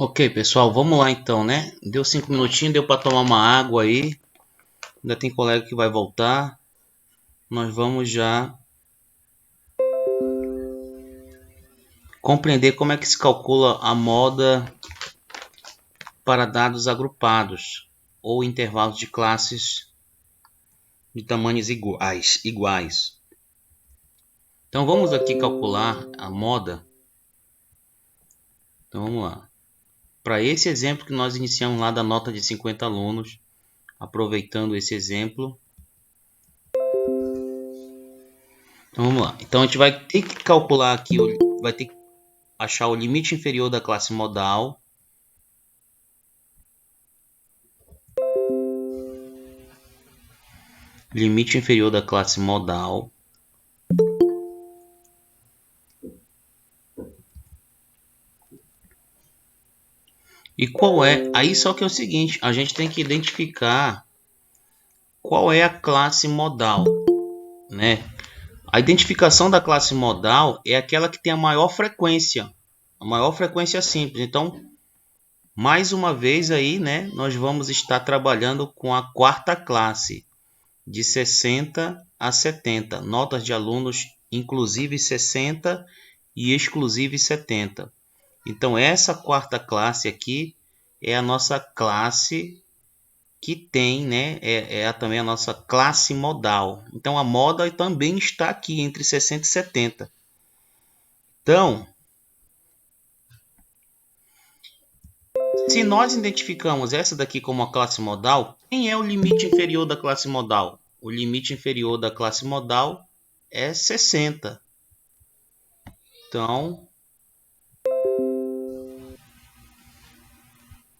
Ok, pessoal, vamos lá então, né? Deu 5 minutinhos, deu para tomar uma água aí. Ainda tem colega que vai voltar. Nós vamos já compreender como é que se calcula a moda para dados agrupados ou intervalos de classes de tamanhos iguais. Então vamos aqui calcular a moda. Então vamos lá. Para esse exemplo que nós iniciamos lá da nota de 50 alunos, aproveitando esse exemplo. Então vamos lá. Então a gente vai ter que calcular aqui, vai ter que achar o limite inferior da classe modal. Limite inferior da classe modal. E qual é? Aí só que é o seguinte, a gente tem que identificar qual é a classe modal, né? A identificação da classe modal é aquela que tem a maior frequência simples. Então, mais uma vez aí, né, nós vamos estar trabalhando com a quarta classe, de 60 a 70, notas de alunos inclusive 60 e exclusive 70. Então essa quarta classe aqui é a nossa classe que tem, né, também a nossa classe modal. Então a moda também está aqui entre 60 e 70. Então, se nós identificamos essa daqui como a classe modal, quem é o limite inferior da classe modal? O limite inferior da classe modal é 60. Então,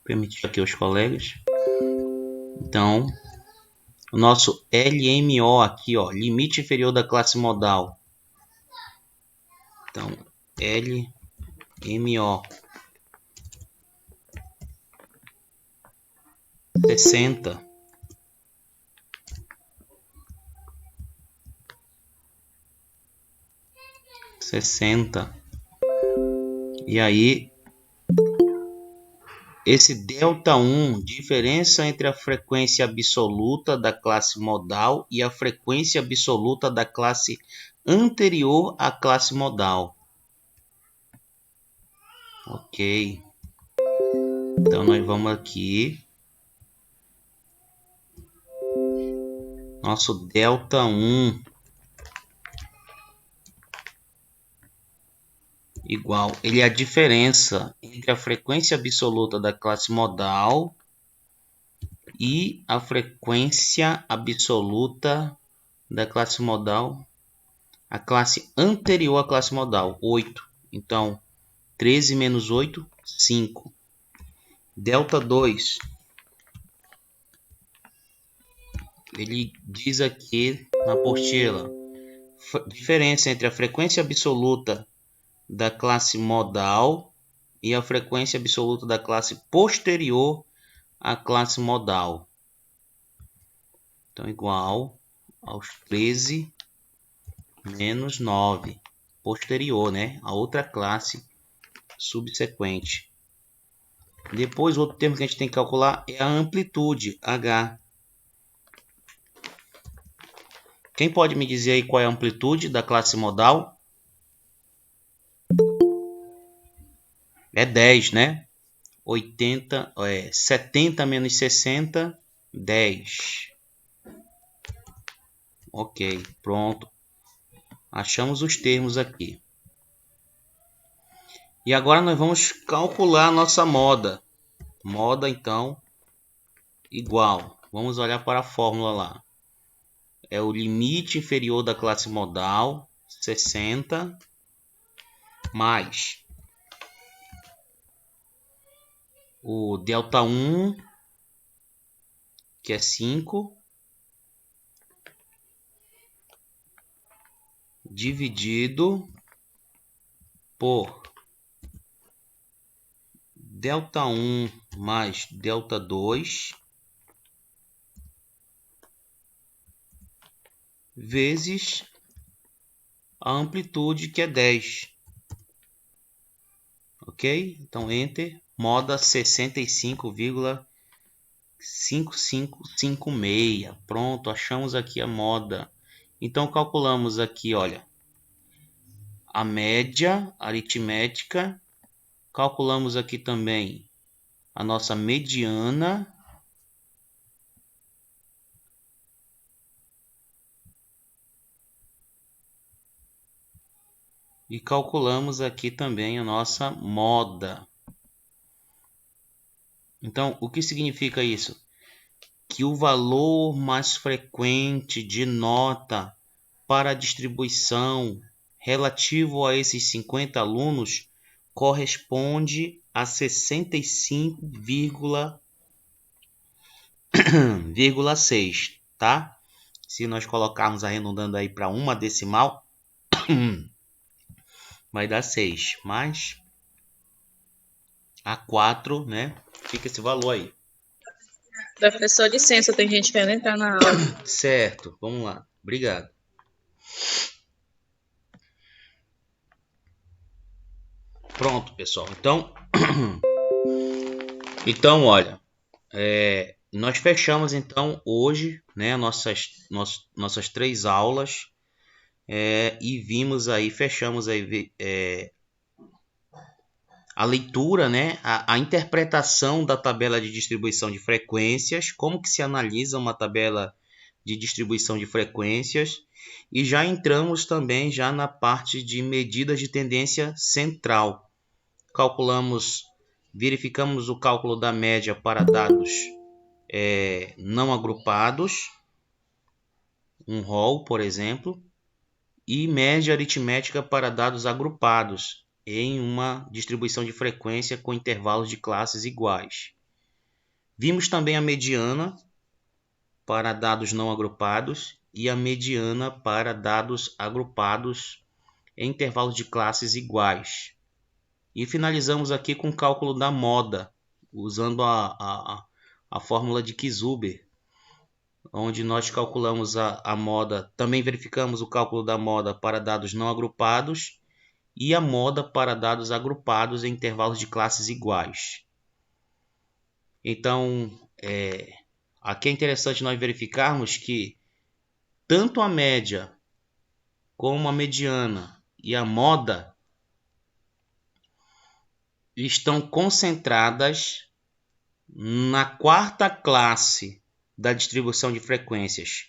permitir aqui os colegas. Então, o nosso LMO aqui, ó, limite inferior da classe modal. Então, LMO 60. E aí, esse ΔI, diferença entre a frequência absoluta da classe modal e a frequência absoluta da classe anterior à classe modal. Ok. Então, nós vamos aqui. Nosso ΔI igual, ele é a diferença entre a frequência absoluta da classe modal e a frequência absoluta da classe modal, a classe anterior à classe modal, 8. Então, 13 menos 8, 5. ΔI, ele diz aqui na apostila, diferença entre a frequência absoluta da classe modal e a frequência absoluta da classe posterior à classe modal. Então, igual aos 13 menos 9, posterior, né? A outra classe subsequente. Depois, o outro termo que a gente tem que calcular é a amplitude, H. Quem pode me dizer aí qual é a amplitude da classe modal? É 10, né? 70 menos 60, 10. Ok, pronto. Achamos os termos aqui. E agora nós vamos calcular a nossa moda. Moda, então, igual. Vamos olhar para a fórmula lá. É o limite inferior da classe modal, 60, mais o delta 1, que é 5, dividido por delta 1 mais delta 2 vezes a amplitude, que é 10. Ok? Então, Enter, moda 65,5556. Pronto, achamos aqui a moda. Então, calculamos aqui, olha, a média aritmética. Calculamos aqui também a nossa mediana. E calculamos aqui também a nossa moda. Então, o que significa isso? Que o valor mais frequente de nota para a distribuição relativo a esses 50 alunos corresponde a 65,6, tá? Se nós colocarmos arredondando aí para uma decimal, vai dar 6, mas a 4, né? Fica esse valor aí. Professor, licença, tem gente querendo entrar na aula. Certo, vamos lá. Obrigado. Pronto, pessoal. Então olha, nós fechamos então hoje, né, nossas 3 aulas, e vimos aí, fechamos aí a leitura, né, a interpretação da tabela de distribuição de frequências, como que se analisa uma tabela de distribuição de frequências, e já entramos também já na parte de medidas de tendência central. Verificamos o cálculo da média para dados não agrupados, um rol, por exemplo, e média aritmética para dados agrupados em uma distribuição de frequência com intervalos de classes iguais. Vimos também a mediana para dados não agrupados e a mediana para dados agrupados em intervalos de classes iguais. E finalizamos aqui com o cálculo da moda, usando a fórmula de Kisuber, onde nós calculamos a moda, também verificamos o cálculo da moda para dados não agrupados e a moda para dados agrupados em intervalos de classes iguais. Então, aqui é interessante nós verificarmos que tanto a média como a mediana e a moda estão concentradas na quarta classe da distribuição de frequências,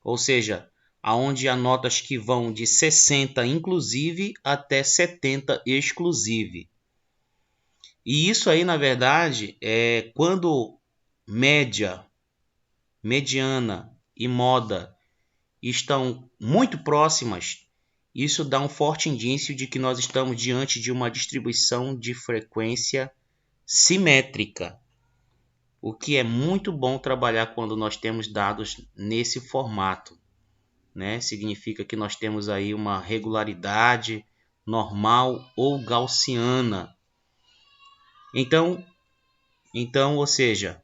ou seja, aonde há notas que vão de 60 inclusive até 70 exclusive. E isso aí, na verdade, é quando média, mediana e moda estão muito próximas, isso dá um forte indício de que nós estamos diante de uma distribuição de frequência simétrica, o que é muito bom trabalhar quando nós temos dados nesse formato, né? Significa que nós temos aí uma regularidade normal ou gaussiana. Então, ou seja,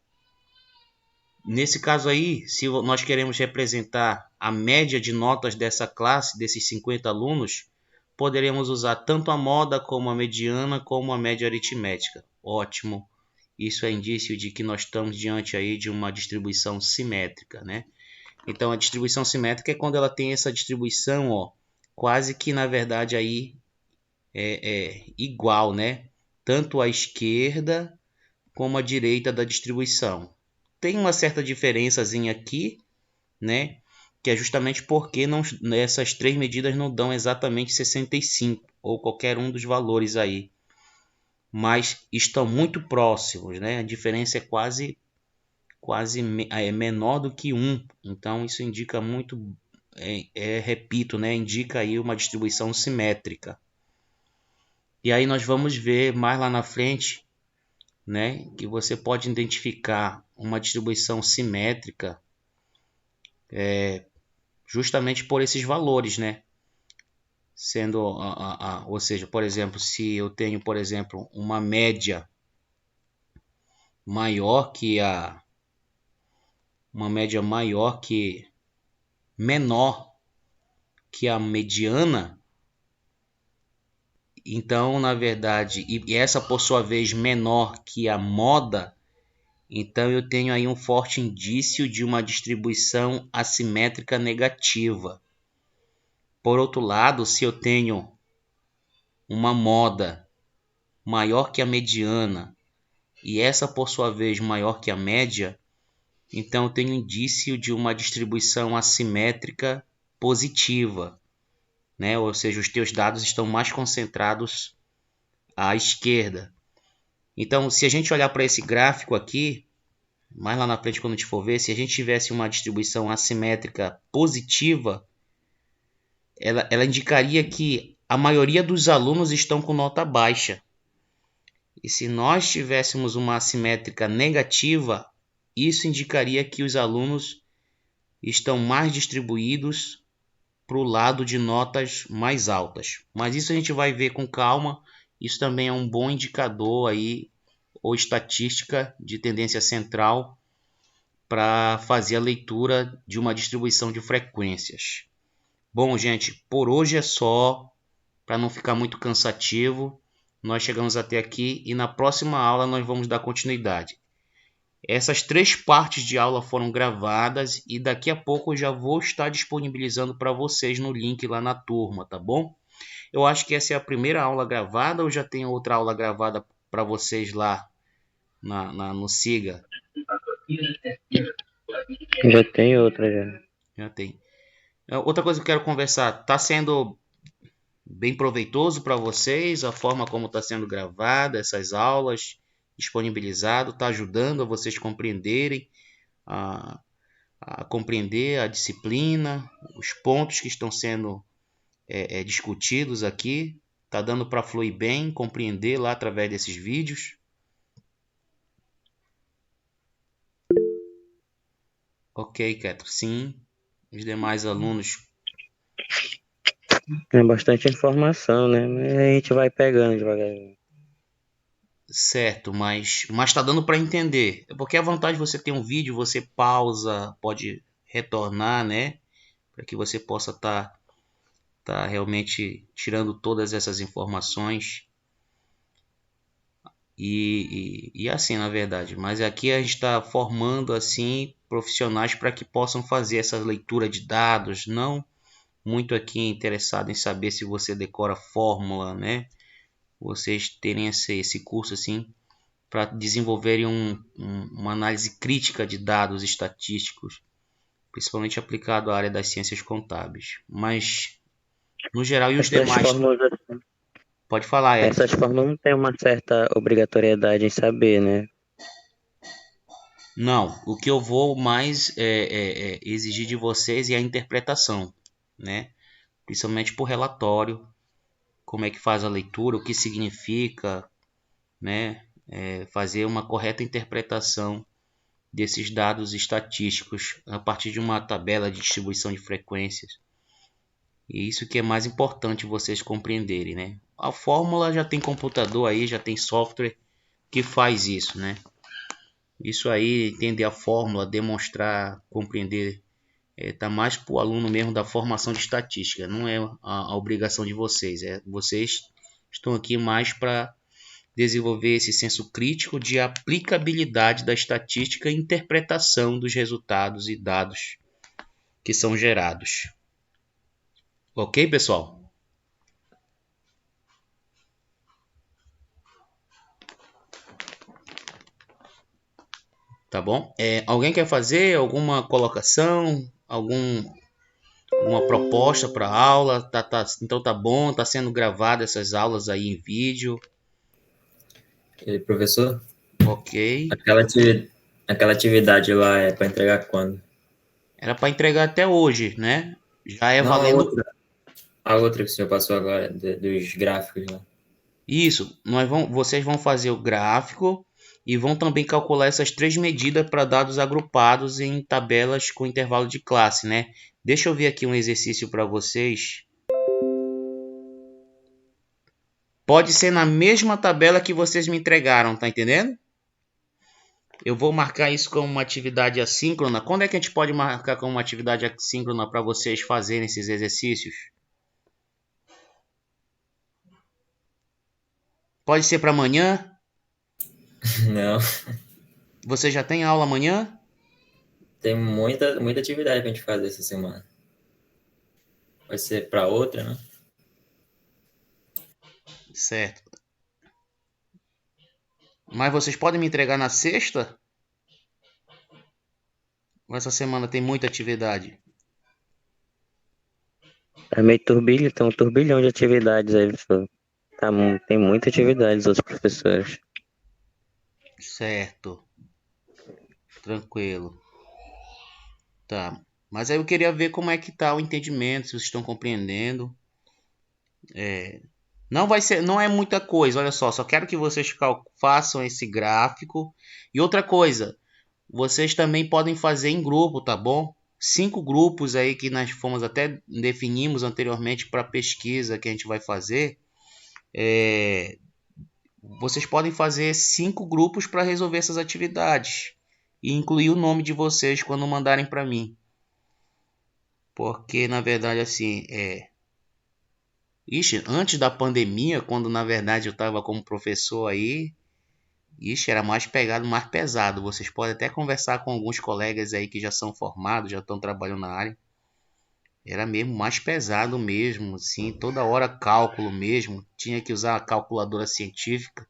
nesse caso aí, se nós queremos representar a média de notas dessa classe, desses 50 alunos, poderemos usar tanto a moda como a mediana como a média aritmética. Ótimo. Isso é indício de que nós estamos diante aí de uma distribuição simétrica, né? Então, a distribuição simétrica é quando ela tem essa distribuição, ó, quase que na verdade aí é igual, né? Tanto à esquerda como à direita da distribuição. Tem uma certa diferençazinha aqui, né? Que é justamente porque essas 3 medidas não dão exatamente 65 ou qualquer um dos valores aí, mas estão muito próximos, né? A diferença é quase menor do que 1. Então isso indica muito, repito, né? Indica aí uma distribuição simétrica. E aí nós vamos ver mais lá na frente né, que você pode identificar uma distribuição simétrica justamente por esses valores, né? Sendo, ou seja, por exemplo, se eu tenho, por exemplo, uma média maior que uma média maior que menor que a mediana, então, na verdade, e essa por sua vez menor que a moda, então eu tenho aí um forte indício de uma distribuição assimétrica negativa. Por outro lado, se eu tenho uma moda maior que a mediana e essa por sua vez maior que a média, então eu tenho indício de uma distribuição assimétrica positiva, né? Ou seja, os teus dados estão mais concentrados à esquerda. Então, se a gente olhar para esse gráfico aqui, mais lá na frente quando a gente for ver, se a gente tivesse uma distribuição assimétrica positiva, ela indicaria que a maioria dos alunos estão com nota baixa. E se nós tivéssemos uma assimétrica negativa, isso indicaria que os alunos estão mais distribuídos para o lado de notas mais altas. Mas isso a gente vai ver com calma. Isso também é um bom indicador aí, ou estatística de tendência central para fazer a leitura de uma distribuição de frequências. Bom, gente, por hoje é só, para não ficar muito cansativo. Nós chegamos até aqui e na próxima aula nós vamos dar continuidade. Essas 3 partes de aula foram gravadas e daqui a pouco eu já vou estar disponibilizando para vocês no link lá na turma, tá bom? Eu acho que essa é a primeira aula gravada ou já tem outra aula gravada para vocês lá no Siga? Já tem outra já. Já tem. Outra coisa que eu quero conversar, está sendo bem proveitoso para vocês a forma como está sendo gravada essas aulas, disponibilizado, está ajudando a vocês compreenderem a compreender a disciplina, os pontos que estão sendo discutidos aqui, está dando para fluir bem, compreender lá através desses vídeos. Ok, Ketro, sim. Os demais alunos. É bastante informação, né? Mas a gente vai pegando devagarzinho. Certo, mas está dando para entender. Porque a vantagem de você ter um vídeo, você pausa, pode retornar, né? Para que você possa estar realmente tirando todas essas informações. E assim, na verdade. Mas aqui a gente está formando assim profissionais para que possam fazer essa leitura de dados, não muito aqui interessado em saber se você decora fórmula, né? Vocês terem esse curso assim para desenvolverem uma análise crítica de dados estatísticos, principalmente aplicado à área das ciências contábeis. Mas, no geral, e os demais... Pode falar, Essas fórmulas não tem uma certa obrigatoriedade em saber, né? Não, o que eu vou mais exigir de vocês é a interpretação, né? Principalmente por relatório, como é que faz a leitura, o que significa, né? Fazer uma correta interpretação desses dados estatísticos a partir de uma tabela de distribuição de frequências. E isso que é mais importante vocês compreenderem, né? A fórmula já tem computador aí, já tem software que faz isso, né? Isso aí, entender a fórmula, demonstrar, compreender, tá mais para o aluno mesmo da formação de estatística. Não é a obrigação de vocês. Vocês estão aqui mais para desenvolver esse senso crítico de aplicabilidade da estatística e interpretação dos resultados e dados que são gerados. Ok, pessoal? Tá bom? Alguém quer fazer alguma colocação? Alguma proposta para a aula? Então tá bom, tá sendo gravada essas aulas aí em vídeo. Professor? Ok. Aquela atividade lá é para entregar quando? Era para entregar até hoje, né? Já é Não, valendo. A outra que o senhor passou agora, dos gráficos lá. Isso, vocês vão fazer o gráfico e vão também calcular essas 3 medidas para dados agrupados em tabelas com intervalo de classe, né? Deixa eu ver aqui um exercício para vocês. Pode ser na mesma tabela que vocês me entregaram, tá entendendo? Eu vou marcar isso como uma atividade assíncrona. Quando é que a gente pode marcar como uma atividade assíncrona para vocês fazerem esses exercícios? Pode ser para amanhã? Não, Você já tem aula amanhã? tem muita atividade pra gente fazer essa semana. Vai ser pra outra, né? Certo. Mas vocês podem me entregar na sexta? Ou essa semana tem muita atividade? É meio turbilho, tem um turbilhão de atividades aí, professor. Tem muita atividade dos outros professores. Certo. Tranquilo. Tá. Mas aí eu queria ver como é que tá o entendimento, se vocês estão compreendendo. Não vai ser, não é muita coisa, olha só quero que vocês façam esse gráfico. E outra coisa, vocês também podem fazer em grupo, tá bom? 5 grupos aí que nós fomos até definimos anteriormente para pesquisa que a gente vai fazer. Vocês podem fazer 5 grupos para resolver essas atividades e incluir o nome de vocês quando mandarem para mim. Porque na verdade assim, antes da pandemia, quando na verdade eu estava como professor aí, era mais pegado, mais pesado. Vocês podem até conversar com alguns colegas aí que já são formados, já estão trabalhando na área. Era mesmo mais pesado mesmo, assim, toda hora cálculo mesmo. Tinha que usar a calculadora científica.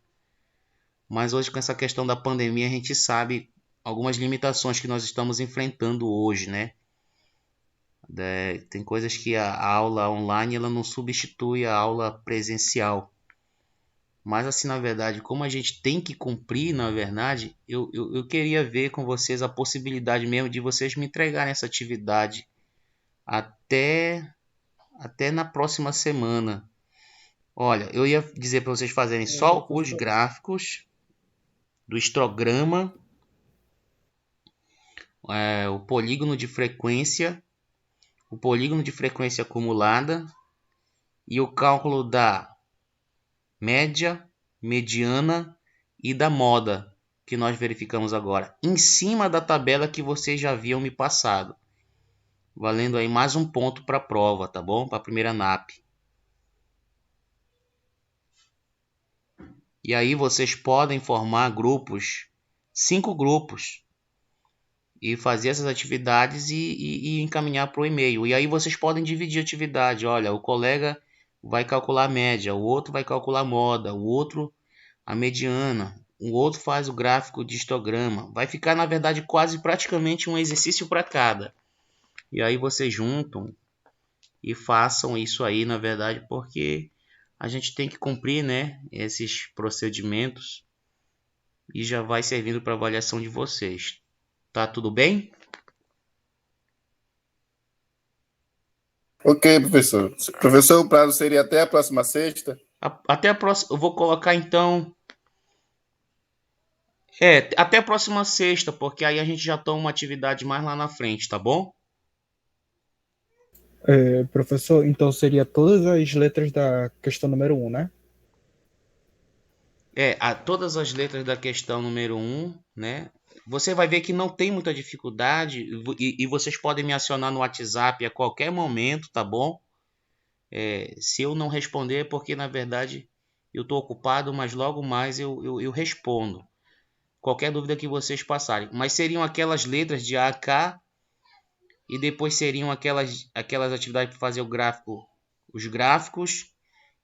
Mas hoje com essa questão da pandemia a gente sabe algumas limitações que nós estamos enfrentando hoje, né? Tem coisas que a aula online ela não substitui a aula presencial. Mas assim, na verdade, como a gente tem que cumprir, na verdade, eu queria ver com vocês a possibilidade mesmo de vocês me entregarem essa atividade até na próxima semana. Olha, eu ia dizer para vocês fazerem só os gráficos do histograma, o polígono de frequência acumulada e o cálculo da média, mediana e da moda que nós verificamos agora, em cima da tabela que vocês já haviam me passado, valendo aí mais um ponto para a prova, tá bom? Para a primeira NAP. E aí vocês podem formar grupos, 5 grupos, e fazer essas atividades e encaminhar para o e-mail. E aí vocês podem dividir a atividade. Olha, o colega vai calcular a média, o outro vai calcular a moda, o outro a mediana, o outro faz o gráfico de histograma. Vai ficar, na verdade, quase praticamente um exercício para cada. E aí vocês juntam e façam isso aí, na verdade, porque a gente tem que cumprir, né, esses procedimentos e já vai servindo para avaliação de vocês. Tá tudo bem? Ok, professor. Professor, o prazo seria até a próxima sexta? Até a próxima. Eu vou colocar então. Até a próxima sexta, porque aí a gente já toma uma atividade mais lá na frente, tá bom? Professor, então seria todas as letras da questão número 1, né? Todas as letras da questão número 1, né? Você vai ver que não tem muita dificuldade e vocês podem me acionar no WhatsApp a qualquer momento, tá bom? Se eu não responder é porque, na verdade, eu estou ocupado, mas logo mais eu respondo. Qualquer dúvida que vocês passarem. Mas seriam aquelas letras de A a K e depois seriam aquelas atividades para fazer os gráficos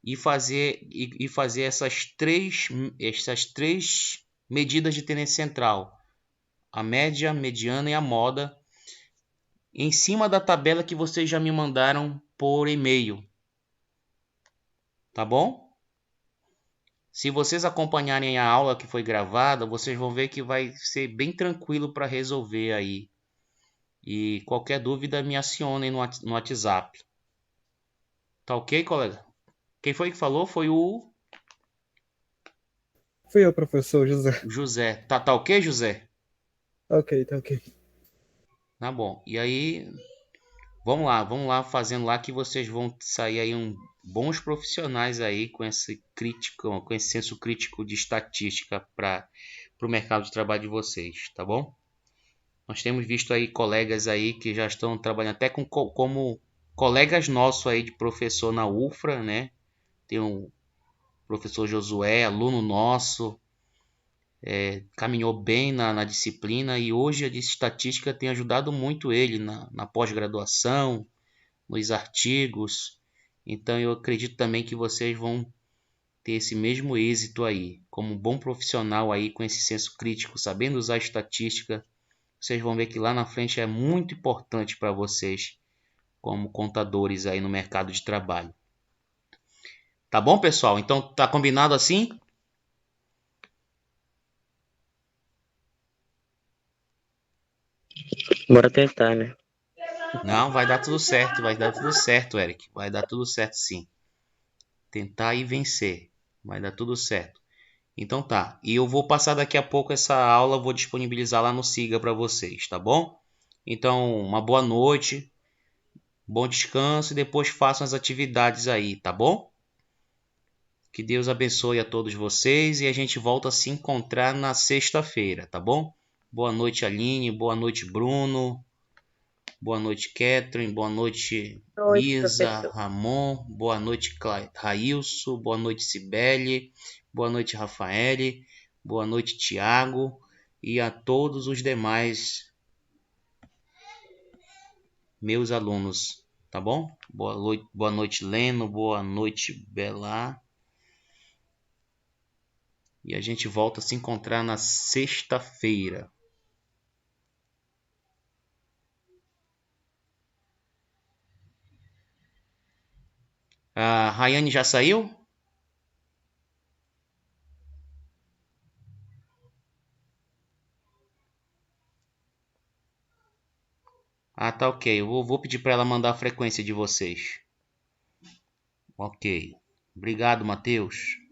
e fazer essas três medidas de tendência central, a média, a mediana e a moda, em cima da tabela que vocês já me mandaram por e-mail, tá bom? Se vocês acompanharem a aula que foi gravada, vocês vão ver que vai ser bem tranquilo para resolver aí. E qualquer dúvida me acionem no WhatsApp. Tá ok, colega? Quem foi que falou? Foi o Fui eu, professor José. José. Tá ok, José? Ok, tá ok. Tá bom. E aí, vamos lá fazendo lá que vocês vão sair aí bons profissionais aí com esse crítico, com esse senso crítico de estatística para o mercado de trabalho de vocês, tá bom? Nós temos visto aí colegas aí que já estão trabalhando até como colegas nossos aí de professor na UFRA, né? Tem o professor Josué, aluno nosso, caminhou bem na disciplina e hoje a de estatística tem ajudado muito ele na pós-graduação, nos artigos. Então eu acredito também que vocês vão ter esse mesmo êxito aí, como um bom profissional aí com esse senso crítico, sabendo usar estatística. Vocês vão ver que lá na frente é muito importante para vocês como contadores aí no mercado de trabalho. Tá bom, pessoal? Então tá combinado assim? Bora tentar, né? Não, vai dar tudo certo, Eric. Vai dar tudo certo sim. Tentar e vencer. Vai dar tudo certo. Então tá. E eu vou passar daqui a pouco essa aula, vou disponibilizar lá no Siga para vocês, tá bom? Então, uma boa noite, bom descanso e depois façam as atividades aí, tá bom? Que Deus abençoe a todos vocês e a gente volta a se encontrar na sexta-feira, tá bom? Boa noite, Aline. Boa noite, Bruno. Boa noite, Catherine. Boa noite, Oi, Isa, professor. Ramon. Boa noite, Railson. Boa noite, Cibele. Boa noite, Rafaele. Boa noite, Tiago. E a todos os demais meus alunos, tá bom? Boa noite, Leno. Boa noite, Bela. E a gente volta a se encontrar na sexta-feira. A Rayane já saiu? Ah, tá ok. Eu vou pedir para ela mandar a frequência de vocês. Ok. Obrigado, Matheus.